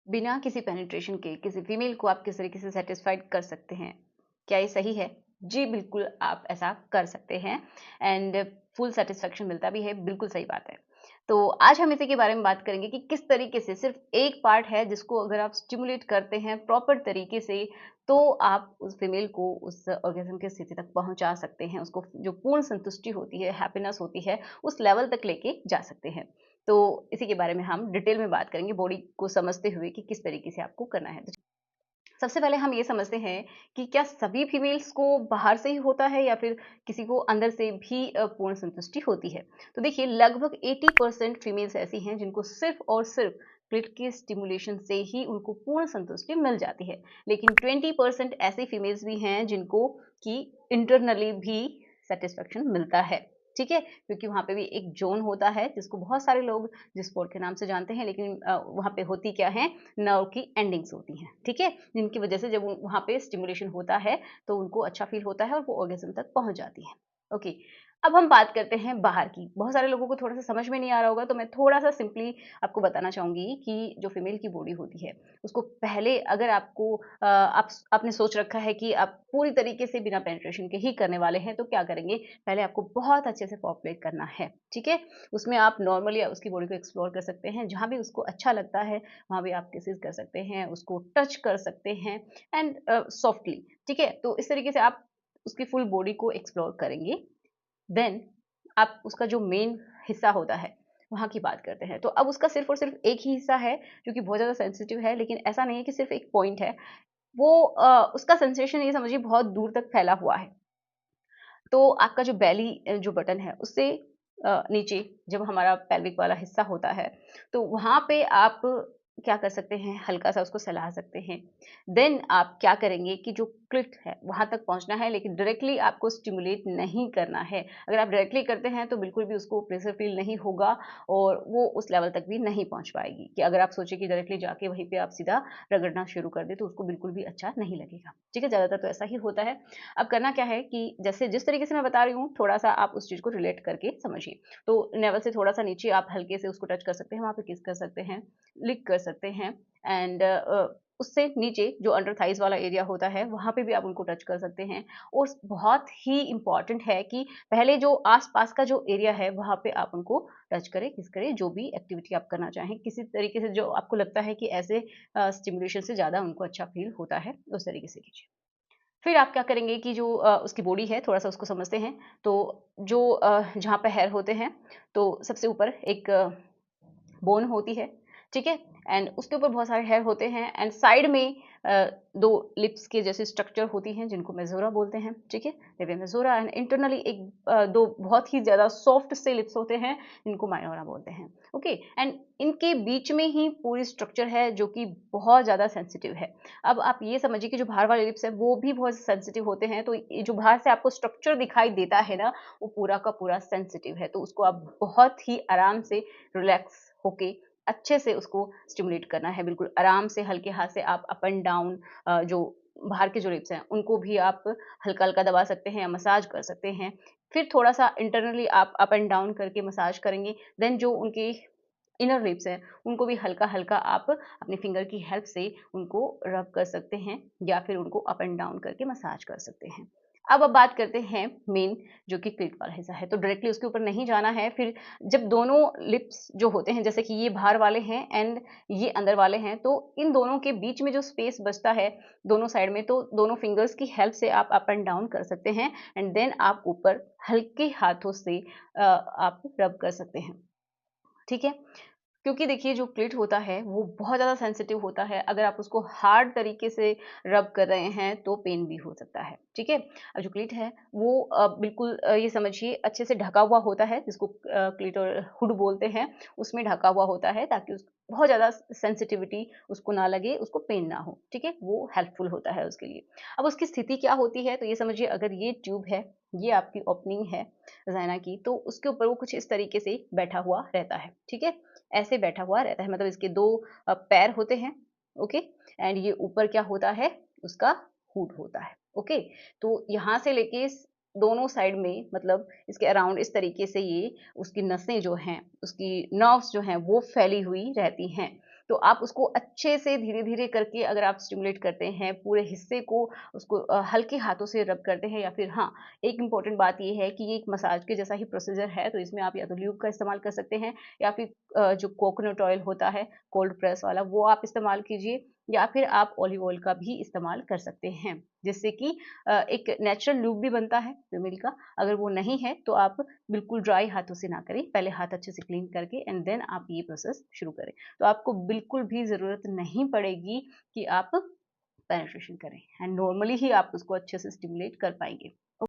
बिना किसी पेनिट्रेशन के किसी फीमेल को आप किस तरीके से सेटिस्फाइड कर सकते हैं, क्या ये सही है? जी, बिल्कुल आप ऐसा कर सकते हैं एंड फुल सेटिस्फैक्शन मिलता भी है, बिल्कुल सही बात है। तो आज हम इसी के बारे में बात करेंगे कि किस तरीके से सिर्फ एक पार्ट है जिसको अगर आप स्टिमुलेट करते हैं प्रॉपर तरीके से, तो आप उस फीमेल को उस ऑर्गेज़्म की स्थिति तक पहुँचा सकते हैं, उसको जो पूर्ण संतुष्टि होती है, हैप्पीनेस होती है, उस लेवल तक लेके जा सकते हैं। तो इसी के बारे में हम डिटेल में बात करेंगे बॉडी को समझते हुए कि किस तरीके से आपको करना है। तो सबसे पहले हम ये समझते हैं कि क्या सभी फीमेल्स को बाहर से ही होता है या फिर किसी को अंदर से भी पूर्ण संतुष्टि होती है। तो देखिए लगभग 80% फीमेल्स ऐसी हैं जिनको सिर्फ और सिर्फ क्लिट के स्टिमुलेशन से ही उनको पूर्ण संतुष्टि मिल जाती है, लेकिन 20% ऐसी फीमेल्स भी हैं जिनको कि इंटरनली भी सेटिस्फेक्शन मिलता है। ठीक है, क्योंकि वहाँ पे भी एक जोन होता है जिसको बहुत सारे लोग जिस स्पॉट के नाम से जानते हैं, लेकिन वहाँ पे होती क्या है, नर्व की एंडिंग्स होती हैं, ठीक है? जिनकी वजह से जब वहाँ पे स्टिमुलेशन होता है, तो उनको अच्छा फ़ील होता है और वो ऑर्गेज़्म तक पहुँच जाती हैं। ओके, अब हम बात करते हैं बाहर की। बहुत सारे लोगों को थोड़ा-सा समझ में नहीं आ रहा होगा, तो मैं थोड़ा-सा सिंपली आपको बताना चाहूँगी कि जो फीमेल की बॉडी होती है, उसको पहले अगर आपको आपने सोच रखा है कि आप पूरी तरीके से बिना पेनिट्रेशन के ही करने वाले हैं, तो क्या करेंगे, पहले आपको बहुत अच्छे से पॉपुलेट करना है, ठीक है? उसमें आप नॉर्मली उसकी बॉडी को एक्सप्लोर कर सकते हैं, जहाँ भी उसको अच्छा लगता है वहाँ भी आप किसेस कर सकते हैं, उसको टच कर सकते हैं एंड सॉफ्टली, ठीक है? तो इस तरीके से आप उसकी फुल बॉडी को एक्सप्लोर करेंगे। देन आप उसका जो मेन हिस्सा होता है, वहाँ की बात करते हैं। तो अब उसका सिर्फ़ और सिर्फ़ एक ही हिस्सा है, जो कि बहुत ज़्यादा सेंसिटिव है, लेकिन ऐसा नहीं है कि सिर्फ़ एक पॉइंट है। वो उसका सेंसेशन ये समझिए बहुत दूर तक फैला हुआ है। तो आपका जो बेली जो बटन है उससे नीचे जब हमारा पेल्विक वाला हिस्सा होता है, तो वहाँ पे आप क्या कर सकते हैं, हल्का-सा उसको सहला सकते हैं। देन आप क्या करेंगे कि जो क्लिट है, वहाँ तक पहुँचना है, लेकिन डायरेक्टली आपको स्टिमुलेट नहीं करना है। अगर आप डायरेक्टली करते हैं, तो बिल्कुल भी उसको प्रेशर फ़ील नहीं होगा और वो उस लेवल तक भी नहीं पहुँच पाएगी कि अगर आप सोचिए कि डायरेक्टली जाके वहीं पे आप सीधा रगड़ना शुरू कर दें, तो उसको बिल्कुल भी अच्छा नहीं लगेगा। ठीक है? ज़्यादातर तो ऐसा ही होता है। अब करना क्या है कि जैसे जिस तरीके से मैं बता रही हूँ, थोड़ा-सा आप उस चीज़ को रिलेट करके समझिए। तो नेवल से थोड़ा-सा नीचे आप हल्के से उसको टच कर सकते हैं, वहाँ पे किस कर सकते हैं, लिक कर सकते हैं एंड उससे नीचे जो अंडर थाइज़ वाला एरिया होता है, वहाँ पे भी आप उनको टच कर सकते हैं। और बहुत ही इम्पोर्टेंट है कि पहले जो आस-पास का जो एरिया है, वहाँ पे आप उनको टच करें, किस करें, जो भी एक्टिविटी आप करना चाहें, किसी तरीके से जो आपको लगता है कि ऐसे स्टिमुलेशन से ज़्यादा उनको अच्छा फ़ील होता है, उस तरीके से कीजिए। फिर आप क्या करेंगे कि जो उसकी बॉडी है थोड़ा-सा उसको समझते हैं। तो जो जहाँ पे हेयर होते हैं, तो सबसे ऊपर एक बोन होती है, ठीक है? एंड उसके ऊपर बहुत सारे हेयर होते हैं एंड साइड में 2 लिप्स के जैसे स्ट्रक्चर होती हैं जिनको मेसोरा बोलते हैं, ठीक है? लेविया मेसोरा एंड इंटरनली 2 बहुत ही ज़्यादा सॉफ्ट से लिप्स होते हैं जिनको माइनोरा बोलते हैं, ओके? एंड इनके बीच में ही पूरी स्ट्रक्चर है जो कि बहुत ज़्यादा सेंसिटिव है। अब आप ये समझिए कि जो बाहर वाले लिप्स हैं वो भी बहुत सेंसिटिव होते हैं, तो ये जो बाहर से आपको स्ट्रक्चर दिखाई देता है ना, वो पूरा का पूरा सेंसिटिव है। तो उसको आप बहुत ही आराम से रिलैक्स होके अच्छे से उसको स्टिमुलेट करना है, बिल्कुल आराम से हल्के हाथ से आप अप एंड डाउन जो बाहर के जो लिप्स हैं उनको भी आप हल्का-हल्का दबा सकते हैं या मसाज कर सकते हैं। फिर थोड़ा-सा इंटरनली आप अप एंड डाउन करके मसाज करेंगे। देन जो उनके इनर लिप्स हैं, उनको भी हल्का-हल्का आप अपने फिंगर की हेल्प से उनको रब कर सकते हैं या फिर उनको अप एंड डाउन करके मसाज कर सकते हैं। अब बात करते हैं मेन जो कि क्लिट वाला हिस्सा है, तो डायरेक्टली उसके ऊपर नहीं जाना है। फिर जब दोनों लिप्स जो होते हैं, जैसे कि ये बाहर वाले हैं एंड ये अंदर वाले हैं, तो इन दोनों के बीच में जो स्पेस बचता है दोनों साइड में, तो दोनों फिंगर्स की हेल्प से आप अप एंड डाउन कर सकते हैं एंड देन आप ऊपर हल्के हाथों से आप रब कर सकते हैं। ठीक है? क्योंकि देखिए जो क्लिट होता है वो बहुत ज़्यादा सेंसिटिव होता है, अगर आप उसको हार्ड तरीके से रब कर रहे हैं तो पेन भी हो सकता है, ठीक है? जो क्लिट है वो बिल्कुल ये समझिए अच्छे से ढका हुआ होता है, जिसको क्लिट और हुड बोलते हैं, उसमें ढका हुआ होता है ताकि उस बहुत ज़्यादा सेंसिटिविटी उसको ना लगे, उसको पेन ना हो, ठीक है? वो हेल्पफुल होता है उसके लिए। अब उसकी स्थिति क्या होती है, तो ये समझिए अगर ये ट्यूब है, ये आपकी ओपनिंग है वजाइना की, तो उसके ऊपर वो कुछ इस तरीके से बैठा हुआ रहता है, ठीक है? ऐसे बैठा हुआ रहता है, मतलब इसके 2 पैर होते हैं, ओके? एंड ये ऊपर क्या होता है, उसका हुड होता है, ओके? तो यहाँ से लेके दोनों साइड में, मतलब इसके अराउंड इस तरीके से ये उसकी नसें जो हैं, उसकी नर्व्स जो हैं वो फैली हुई रहती हैं। तो आप उसको अच्छे से धीरे-धीरे करके अगर आप स्टिमुलेट करते हैं, पूरे हिस्से को उसको हल्के हाथों से रब करते हैं, या फिर हाँ, एक इम्पॉर्टेंट बात ये है कि ये एक मसाज के जैसा ही प्रोसीजर है, तो इसमें आप या तो ल्यूब का इस्तेमाल कर सकते हैं, या फिर जो कोकोनट ऑयल होता है, कोल्ड प्रेस वाला, वो आप इस्तेमाल कीजिए, या फिर आप ऑलिव ऑयल का भी इस्तेमाल कर सकते हैं। जिससे कि एक नेचुरल लूक भी बनता है फीमेल का। अगर वो नहीं है तो आप बिल्कुल ड्राई हाथों से ना करें, पहले हाथ अच्छे से क्लीन करके एंड देन आप ये प्रोसेस शुरू करें। तो आपको बिल्कुल भी ज़रूरत नहीं पड़ेगी कि आप पेनिट्रेशन करें, एंड नॉर्मली ही आप उसको अच्छे से स्टिमुलेट कर पाएँगे।